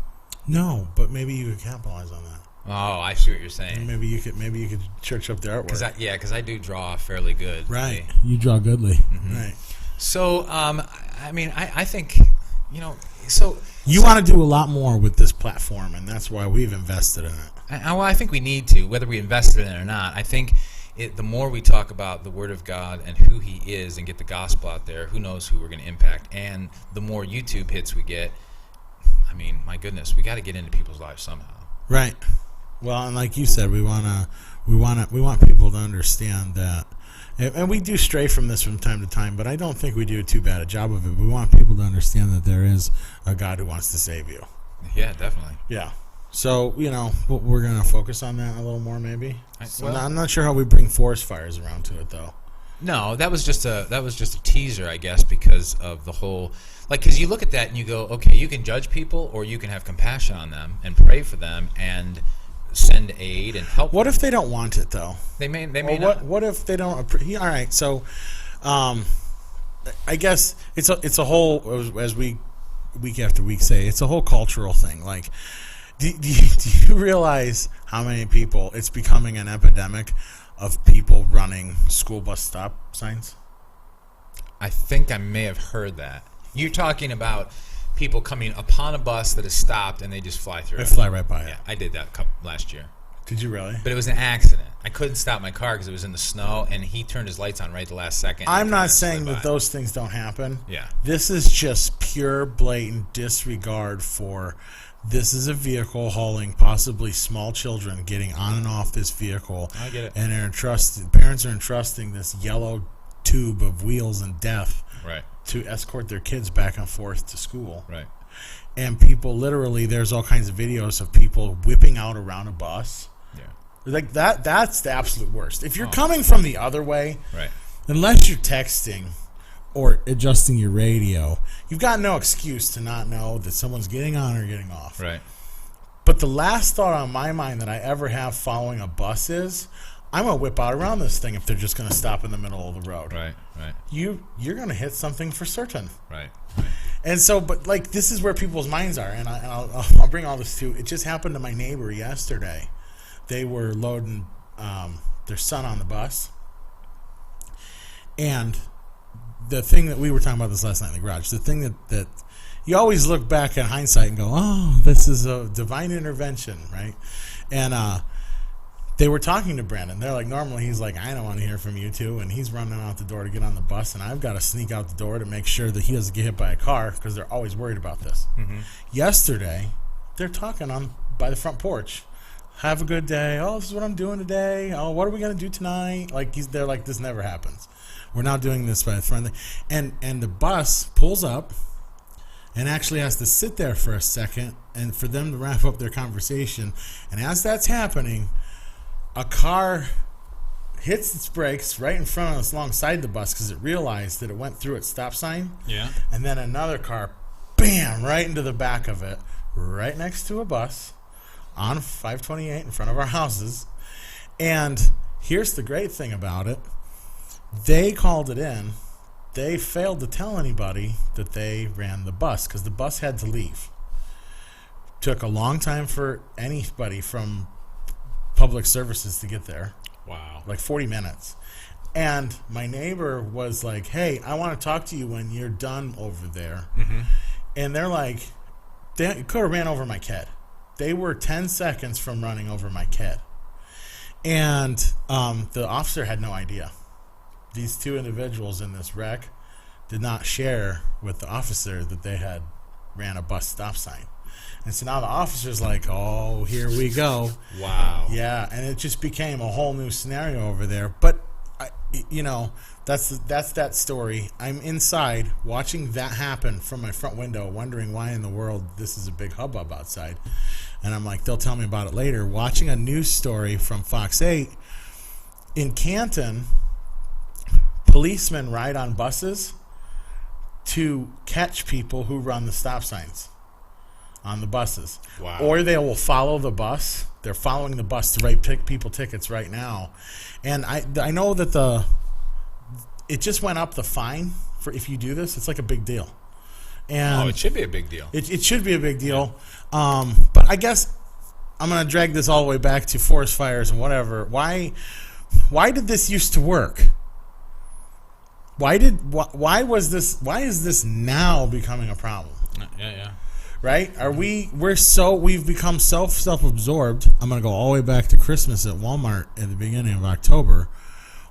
No, but maybe you could capitalize on that. Oh, I see what you're saying. Maybe you could church up the artwork. Because I do draw fairly good. Right. You draw goodly. Mm-hmm. Right. So, I mean, I think, so... You want to do a lot more with this platform, and that's why we've invested in it. I think we need to, whether we invested in it or not. I think the more we talk about the Word of God and who He is and get the gospel out there, who knows who we're going to impact. And the more YouTube hits we get, I mean, my goodness, we got to get into people's lives somehow. Right. Well, and like you said, we want people to understand that, and we do stray from this from time to time, but I don't think we do too bad a job of it. We want people to understand that there is a God who wants to save you. Yeah, definitely. Yeah. So, we're going to focus on that a little more, maybe. Well, I'm not sure how we bring forest fires around to it, though. No, that was just a teaser, I guess, because of the whole, because you look at that and you go, okay, you can judge people or you can have compassion on them and pray for them and send aid and help. What if they don't want it, though? They may not. What if they don't? All right, so, I guess it's a whole, as we week after week say, it's a whole cultural thing. Like, do you realize how many people, it's becoming an epidemic of people running school bus stop signs? I think I may have heard that. You're talking about people coming upon a bus that is stopped and they just fly through They it. fly right by it. Yeah, I did that last year. Did you really? But it was an accident. I couldn't stop my car because it was in the snow, and he turned his lights on right at the last second. I'm not saying that those things don't happen. Yeah. This is just pure, blatant disregard for, this is a vehicle hauling possibly small children getting on and off this vehicle. I get it. And parents are entrusting this yellow tube of wheels and death Right. to escort their kids back and forth to school. Right. And people literally, there's all kinds of videos of people whipping out around a bus. Yeah. Like that's the absolute worst. If you're coming from the other way, Right. unless you're texting or adjusting your radio, you've got no excuse to not know that someone's getting on or getting off. Right. But the last thought on my mind that I ever have following a bus is, I'm going to whip out around this thing if they're just going to stop in the middle of the road. Right. Right. You're going to hit something for certain. Right. And so, but this is where people's minds are, and I'll bring all this to. It just happened to my neighbor yesterday. They were loading their son on the bus, and the thing that we were talking about this last night in the garage, the thing that you always look back in hindsight and go, oh, this is a divine intervention, right? And they were talking to Brandon. They're like, normally he's like, I don't want to hear from you two, and he's running out the door to get on the bus, and I've got to sneak out the door to make sure that he doesn't get hit by a car because they're always worried about this. Mm-hmm. Yesterday, they're talking by the front porch. Have a good day. Oh, this is what I'm doing today. Oh, what are we going to do tonight? They're like, this never happens. We're now doing this by the front. And the bus pulls up and actually has to sit there for a second and for them to wrap up their conversation. And as that's happening, a car hits its brakes right in front of us alongside the bus because it realized that it went through its stop sign. Yeah. And then another car, bam, right into the back of it, right next to a bus on 528 in front of our houses. And here's the great thing about it. They called it in. They failed to tell anybody that they ran the bus because the bus had to leave. Took a long time for anybody from public services to get there. Wow. Like 40 minutes. And my neighbor was like, hey, I want to talk to you when you're done over there. Mm-hmm. And they're like, they could have ran over my kid. They were 10 seconds from running over my kid. And the officer had no idea. These two individuals in this wreck did not share with the officer that they had ran a bus stop sign. And so now the officer's like, oh, here we go. Wow. Yeah, and it just became a whole new scenario over there. But, that's that story. I'm inside watching that happen from my front window, wondering why in the world this is a big hubbub outside. And I'm like, they'll tell me about it later. Watching a news story from Fox 8 in Canton, policemen ride on buses to catch people who run the stop signs on the buses. Wow. Or they will follow the bus They're following the bus to write people tickets right now. And I know that it just went up, the fine for if you do this. It's like a big deal. And it should be a big deal. It should be a big deal. But I guess I'm going to drag this all the way back to forest fires and whatever. Why did this used to work? Why is this now becoming a problem? Yeah. Right? We've become self-absorbed. I'm going to go all the way back to Christmas at Walmart at the beginning of October.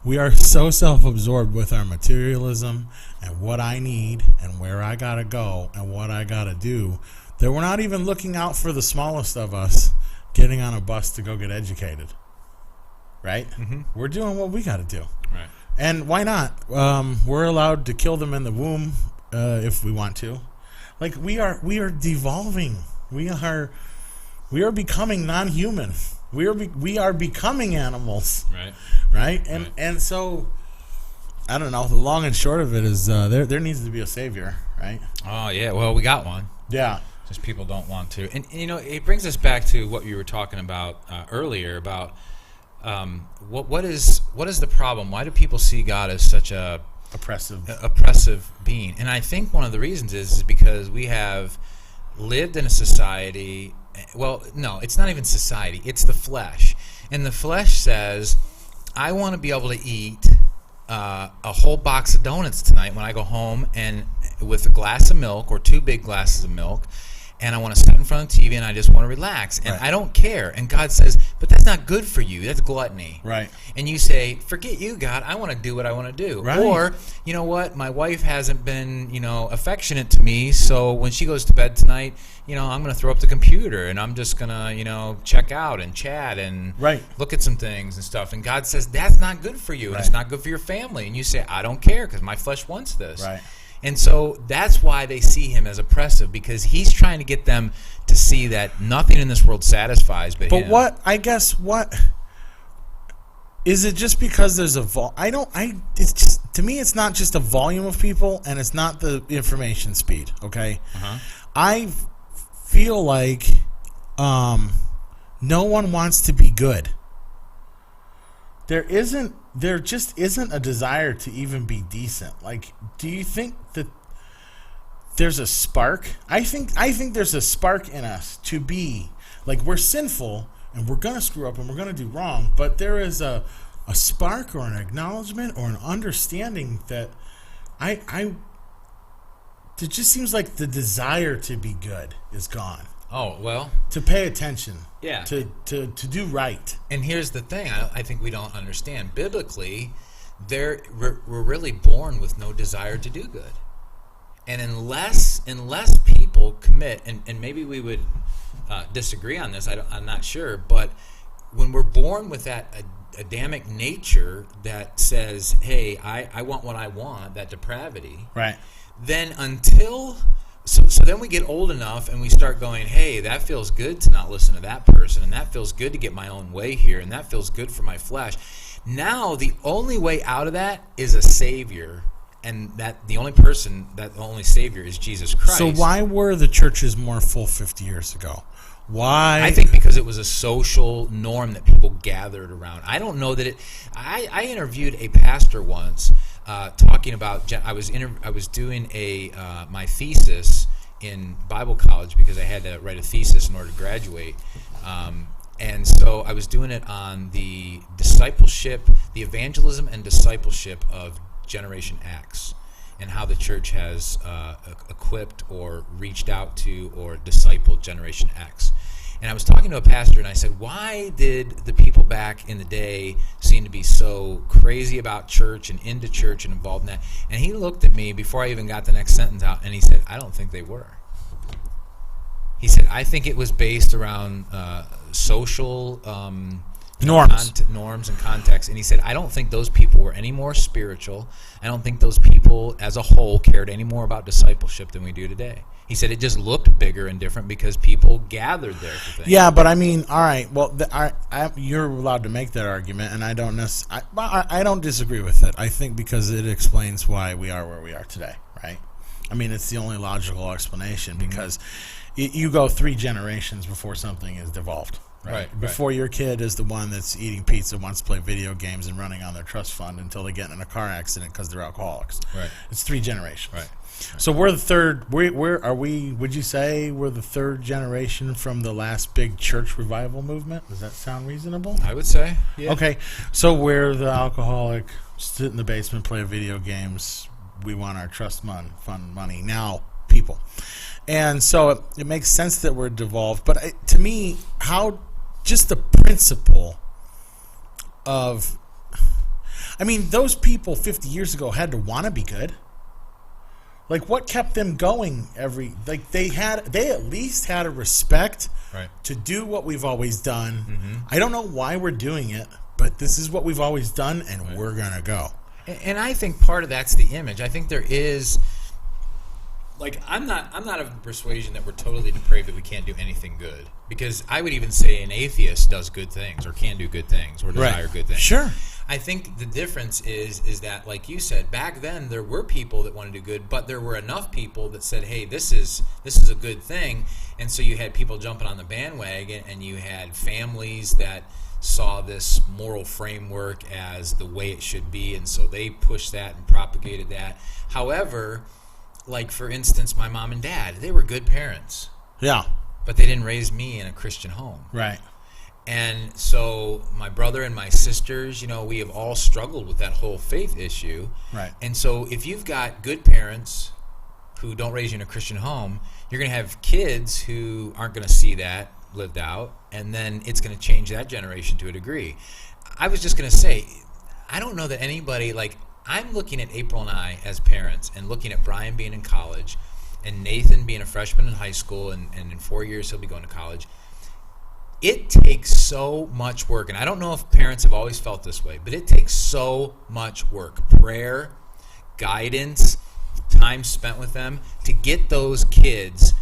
We are so self-absorbed with our materialism and what I need and where I got to go and what I got to do that we're not even looking out for the smallest of us getting on a bus to go get educated. Right? Mm-hmm. We're doing what we got to do. Right. And why not? We're allowed to kill them in the womb if we want to. Like we are devolving. We are becoming non-human. We are becoming animals. Right. And so I don't know. The long and short of it is there needs to be a savior. Right. Oh yeah. Well, we got one. Yeah. Just people don't want to. And it brings us back to what you were talking about earlier about. What is the problem? Why do people see God as such a oppressive being? And I think one of the reasons is because we have lived in a society. Well, no, it's not even society. It's the flesh, and the flesh says, "I want to be able to eat a whole box of donuts tonight when I go home, and with a glass of milk or 2 big glasses of milk." And I want to sit in front of the TV and I just want to relax. And I don't care. And God says, but that's not good for you. That's gluttony. Right. And you say, forget you, God. I want to do what I want to do. Right. Or, you know what? My wife hasn't been, affectionate to me. So when she goes to bed tonight, I'm going to throw up the computer and I'm just going to, check out and chat and look at some things and stuff. And God says, that's not good for you. And it's not good for your family. And you say, I don't care because my flesh wants this. Right. And so that's why they see him as oppressive, because he's trying to get them to see that nothing in this world satisfies but him. What is it? Just because there's it's just, to me, it's not just a volume of people, and it's not the information speed. Okay, I feel like no one wants to be good. There just isn't a desire to even be decent. Like, do you think that there's a spark? I think there's a spark in us to be like, we're sinful and we're gonna screw up and we're gonna do wrong, but there is a spark or an acknowledgement or an understanding that it just seems like the desire to be good is gone. Oh, well. To pay attention. Yeah. To do right. And here's the thing I think we don't understand. Biblically, we're really born with no desire to do good. And unless people commit, and maybe we would disagree on this, I'm not sure, but when we're born with that Adamic nature that says, hey, I want what I want, that depravity. Right. Then So then we get old enough and we start going, hey, that feels good to not listen to that person, and that feels good to get my own way here, and that feels good for my flesh. Now the only way out of that is a Savior, and that the only Savior is Jesus Christ. So why were the churches more full 50 years ago? Why? I think because it was a social norm that people gathered around. I don't know that I interviewed a pastor once talking about. I was doing my thesis in Bible college because I had to write a thesis in order to graduate. And so I was doing it on the discipleship, the evangelism and discipleship of Generation X, and how the church has equipped or reached out to or discipled Generation X. And I was talking to a pastor, and I said, why did the people back in the day seem to be so crazy about church and into church and involved in that? And he looked at me before I even got the next sentence out, and he said, I don't think they were. He said, I think it was based around social norms and context. And he said, I don't think those people were any more spiritual. I don't think those people as a whole cared any more about discipleship than we do today. He said it just looked bigger and different because people gathered there for things. Yeah, but I mean, all right. Well, you're allowed to make that argument, and I don't disagree with it. I think because it explains why we are where we are today, right? I mean, it's the only logical explanation because you go 3 generations before something is devolved, Right. Before your kid is the one that's eating pizza, wants to play video games, and running on their trust fund until they get in a car accident because they're alcoholics. Right. It's 3 generations. Right. So we're the third. Where are we? Would you say we're the third generation from the last big church revival movement? Does that sound reasonable? I would say. Yeah. Okay. So we're the alcoholic, sit in the basement, play video games. We want our trust fund money now, people. And so it makes sense that we're devolved. But to me, how just the principle of, I mean, those people 50 years ago had to want to be good. Like, what kept them going they at least had a respect to do what we've always done. Mm-hmm. I don't know why we're doing it, but this is what we've always done, and we're going to go. And I think part of that's the image. I think there is, like, I'm not of persuasion that we're totally depraved, that we can't do anything good. Because I would even say an atheist does good things, or can do good things, or desire good things. Sure. I think the difference is that, like you said, back then there were people that wanted to do good, but there were enough people that said, hey, this is a good thing. And so you had people jumping on the bandwagon, and you had families that saw this moral framework as the way it should be, and so they pushed that and propagated that. However, like, for instance, my mom and dad, they were good parents. Yeah. But they didn't raise me in a Christian home. Right. And so my brother and my sisters, we have all struggled with that whole faith issue. Right. And so if you've got good parents who don't raise you in a Christian home, you're going to have kids who aren't going to see that lived out, and then it's going to change that generation to a degree. I was just going to say, I don't know that anybody, like, I'm looking at April and I as parents, and looking at Brian being in college, and Nathan being a freshman in high school, and in 4 years he'll be going to college. It takes so much work, and I don't know if parents have always felt this way, but it takes so much work. Prayer, guidance, time spent with them to get those kids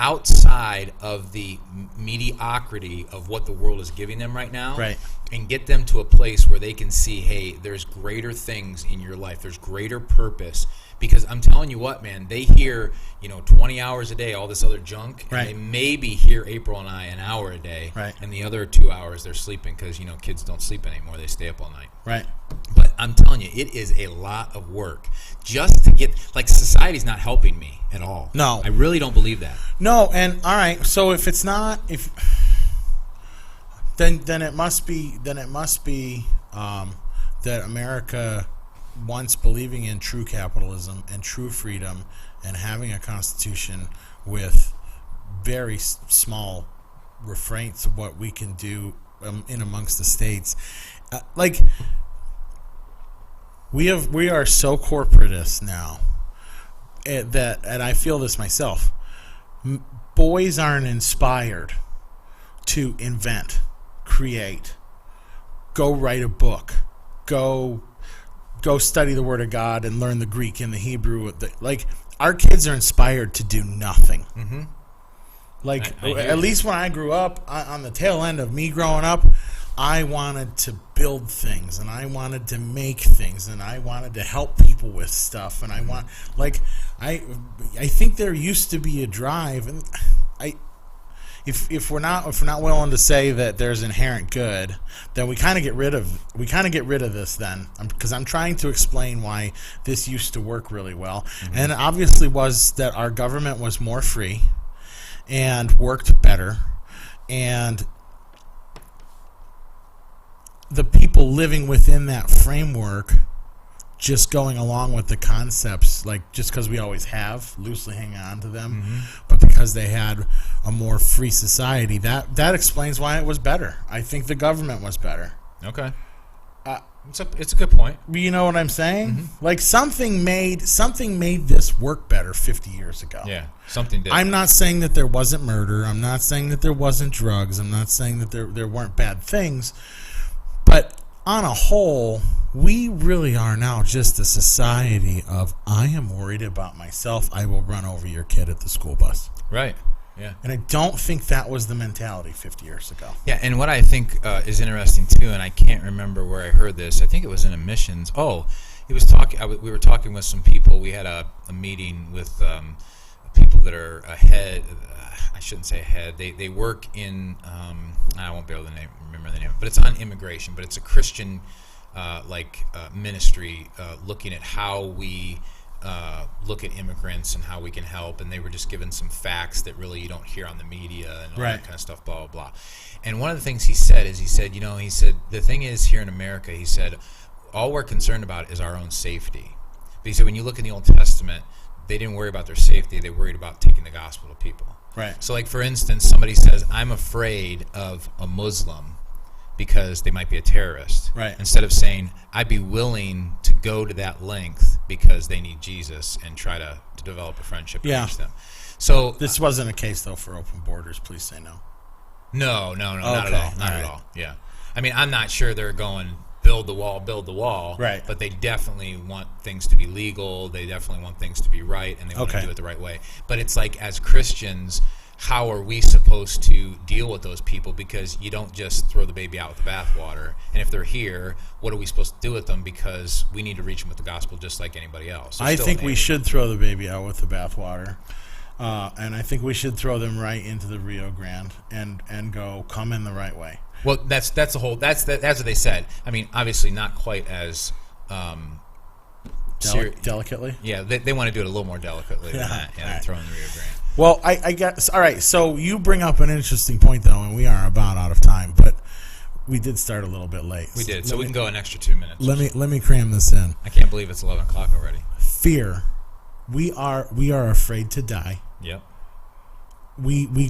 outside of the mediocrity of what the world is giving them right now, right, and get them to a place where they can see, hey, there's greater things in your life, there's greater purpose. Because I'm telling you what, man, they hear 20 hours a day all this other junk, and they maybe hear April and I an hour a day, and the other 2 hours they're sleeping, because kids don't sleep anymore, they stay up all night. Right. But I'm telling you, it is a lot of work just to get, like, society's not helping me at all. No. I really don't believe that. No, and all right, so if it's not, then it must be that America, once believing in true capitalism and true freedom and having a constitution with very small restraints of what we can do in amongst the states, like, we are so corporatist now that, and I feel this myself, boys aren't inspired to invent, create, go write a book, go study the Word of God and learn the Greek and the Hebrew. Like, our kids are inspired to do nothing. Mm-hmm. Like, at least when I grew up, on the tail end of me growing up, I wanted to build things, and I wanted to make things, and I wanted to help people with stuff, and I think there used to be a drive, and if we're not willing to say that there's inherent good, then we kind of get rid of this then, because I'm trying to explain why this used to work really well, and it obviously was that our government was more free and worked better, and the people living within that framework just going along with the concepts, like, just because we always have, loosely hang on to them, but because they had a more free society, that explains why it was better. I think the government was better. Okay. It's a good point. You know what I'm saying? Like, something made this work better 50 years ago. Yeah, something did. I'm not saying that there wasn't murder. I'm not saying that there wasn't drugs. I'm not saying that there weren't bad things. But on a whole, we really are now just a society of, I am worried about myself, I will run over your kid at the school bus. Right. Yeah. And I don't think that was the mentality 50 years ago. Yeah, and what I think is interesting too, and I can't remember where I heard this. I think it was in a missions. We were talking with some people. We had a meeting with people that are ahead. I shouldn't say ahead. They work in. I won't be able to remember the name, but it's on immigration. But it's a Christian ministry looking at how we look at immigrants and how we can help. And they were just given some facts that really you don't hear on the media and all that kind of stuff. Blah blah blah. And one of the things he said is the thing is here in America, he said, all we're concerned about is our own safety. But he said when you look in the Old Testament, they didn't worry about their safety. They worried about taking the gospel to people. Right. So, like, for instance, somebody says, I'm afraid of a Muslim because they might be a terrorist. Right. Instead of saying, I'd be willing to go to that length because they need Jesus and try to develop a friendship and reach them. So this wasn't a case, though, for open borders. Please say no. No, not at all. Not at all. Yeah. I mean, I'm not sure they're going build the wall. Right. But they definitely want things to be legal. They definitely want things to be right, and they want to do it the right way. But it's like, as Christians, how are we supposed to deal with those people? Because you don't just throw the baby out with the bathwater. And if they're here, what are we supposed to do with them? Because we need to reach them with the gospel just like anybody else. I think we should throw the baby out with the bathwater. And I think we should throw them right into the Rio Grande and go, come in the right way. Well, that's the whole. That's what they said. I mean, obviously not quite as delicately. Yeah, they want to do it a little more delicately than that. Yeah, right. Throwing the Rio Grande. Well, I guess. All right. So you bring up an interesting point, though, and we are about out of time, but we did start a little bit late. We did, so we can go an extra 2 minutes. Let me cram this in. I can't believe it's 11 o'clock already. Fear. We are afraid to die. Yep. We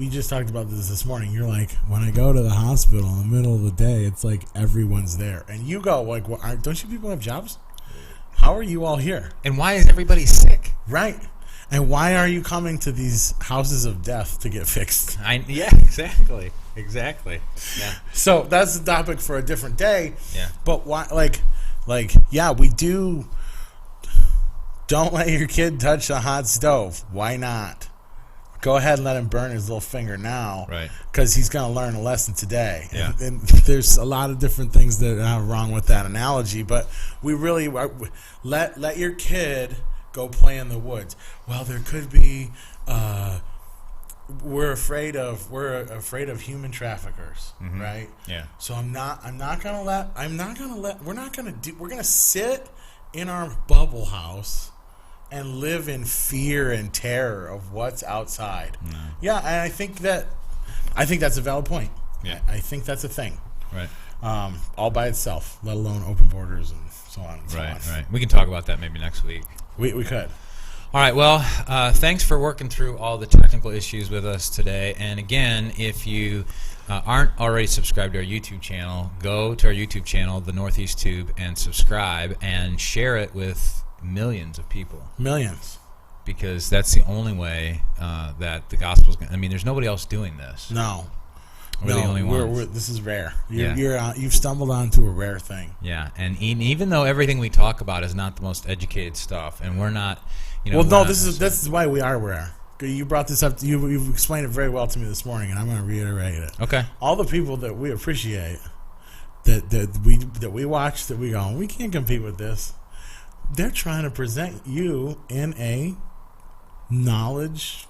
just talked about this morning. You're like, when I go to the hospital in the middle of the day, it's like everyone's there, and you go like, well, don't you people have jobs? How are you all here? And why is everybody sick? Right. And why are you coming to these houses of death to get fixed? Yeah, exactly. Yeah. So that's the topic for a different day. Yeah. But why? Yeah, we do. Don't let your kid touch the hot stove. Why not? Go ahead and let him burn his little finger now. Right. Because he's going to learn a lesson today. Yeah. And there's a lot of different things that are wrong with that analogy. But we really let your kid go play in the woods. Well, there could be. We're afraid of human traffickers, right? Yeah. So we're not gonna sit in our bubble house and live in fear and terror of what's outside. No. Yeah, and I think that's a valid point. Yeah. I think that's a thing. Right. All by itself, let alone open borders and so on and so on. Right. We can talk about that maybe next week. We could. All right, well, thanks for working through all the technical issues with us today. And again, if you aren't already subscribed to our YouTube channel, go to our YouTube channel, TheNorthEasttube, and subscribe and share it with millions of people. Millions. Because that's the only way that the gospel's going to... I mean, there's nobody else doing this. No. We're the only ones. This is rare. Yeah. You've stumbled onto a rare thing. Yeah, and even though everything we talk about is not the most educated stuff, and we're not... this is why we are rare. You brought this up. You've explained it very well to me this morning, and I'm going to reiterate it. Okay. All the people that we appreciate, that we watch, that we go, we can't compete with this. They're trying to present you in a knowledge-based,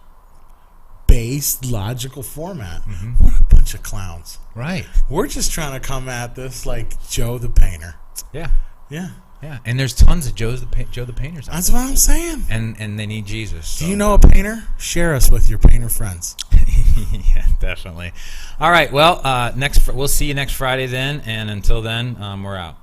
logical format. Mm-hmm. What a bunch of clowns! Right. We're just trying to come at this like Joe the painter. Yeah. Yeah. Yeah, and there's tons of Joe the painters out That's there. what I'm saying. And they need Jesus. So. Do you know a painter? Share us with your painter friends. Yeah, definitely. All right, well, we'll see you next Friday then, and until then, we're out.